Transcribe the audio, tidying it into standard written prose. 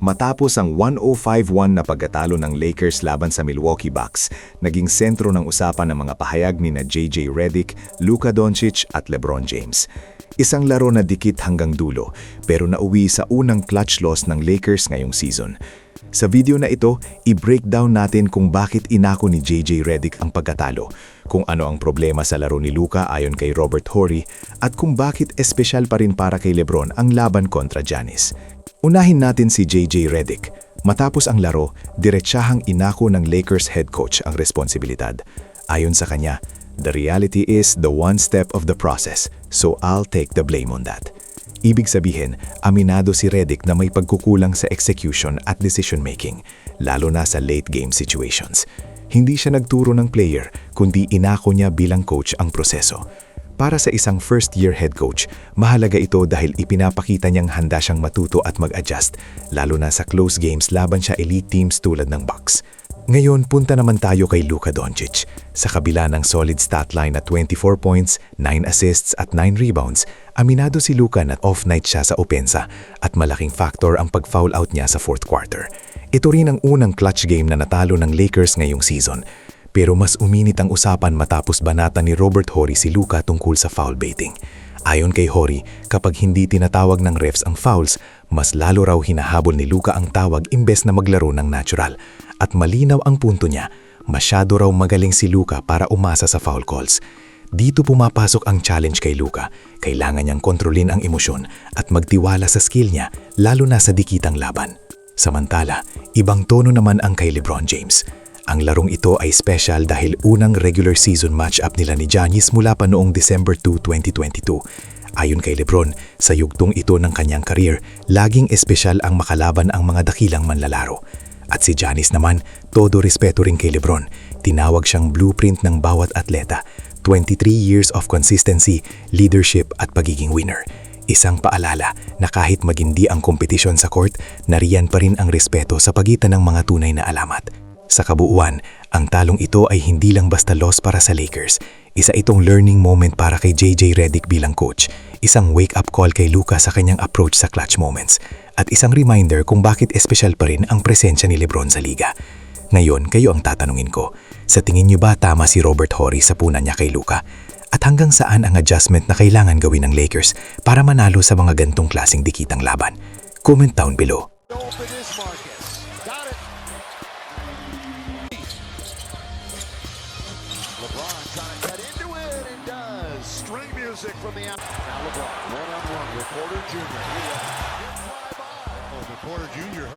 Matapos ang 105-1 na pagkatalo ng Lakers laban sa Milwaukee Bucks, naging sentro ng usapan ng mga pahayag ni na JJ Redick, Luka Doncic at LeBron James. Isang laro na dikit hanggang dulo, pero nauwi sa unang clutch loss ng Lakers ngayong season. Sa video na ito, i-breakdown natin kung bakit inako ni JJ Redick ang pagkatalo, kung ano ang problema sa laro ni Luka ayon kay Robert Horry, at kung bakit espesyal pa rin para kay LeBron ang laban kontra Giannis. Unahin natin si JJ Redick. Matapos ang laro, diretsahang inako ng Lakers head coach ang responsibilidad. Ayon sa kanya, "The reality is the one step of the process, so I'll take the blame on that." Ibig sabihin, aminado si Redick na may pagkukulang sa execution at decision-making, lalo na sa late-game situations. Hindi siya nagturo ng player, kundi inako niya bilang coach ang proseso. Para sa isang first-year head coach, mahalaga ito dahil ipinapakita niyang handa siyang matuto at mag-adjust, lalo na sa close games laban sa elite teams tulad ng Bucks. Ngayon, punta naman tayo kay Luka Doncic. Sa kabila ng solid stat line na 24 points, 9 assists at 9 rebounds, aminado si Luka na off-night siya sa opensa at malaking factor ang pag-foul out niya sa fourth quarter. Ito rin ang unang clutch game na natalo ng Lakers ngayong season. Pero mas uminit ang usapan matapos banatan ni Robert Horry si Luka tungkol sa foul baiting. Ayon kay Horry, kapag hindi tinatawag ng refs ang fouls, mas lalo raw hinahabol ni Luka ang tawag imbes na maglaro ng natural. At malinaw ang punto niya, masyado raw magaling si Luka para umasa sa foul calls. Dito pumapasok ang challenge kay Luka. Kailangan niyang kontrolin ang emosyon at magtiwala sa skill niya, lalo na sa dikitang laban. Samantala, ibang tono naman ang kay LeBron James. Ang larong ito ay special dahil unang regular season match-up nila ni Giannis mula pa noong December 2, 2022. Ayon kay LeBron, sa yugtong ito ng kanyang career, laging espesyal ang makalaban ang mga dakilang manlalaro. At si Giannis naman, todo respeto rin kay LeBron. Tinawag siyang blueprint ng bawat atleta. 23 years of consistency, leadership at pagiging winner. Isang paalala na kahit magindi ang kompetisyon sa court, nariyan pa rin ang respeto sa pagitan ng mga tunay na alamat. Sa kabuuan, ang talong ito ay hindi lang basta loss para sa Lakers. Isa itong learning moment para kay JJ Redick bilang coach, isang wake-up call kay Luka sa kanyang approach sa clutch moments, at isang reminder kung bakit espesyal pa rin ang presensya ni LeBron sa liga. Ngayon, kayo ang tatanungin ko. Sa tingin niyo ba tama si Robert Horry sa puna niya kay Luka? At hanggang saan ang adjustment na kailangan gawin ng Lakers para manalo sa mga gantong klaseng dikitang laban? Comment down below. LeBron trying to get into it and does. String music from the out. Now LeBron, one-on-one with Porter Jr. He lets it fly by. Oh, but Porter Jr.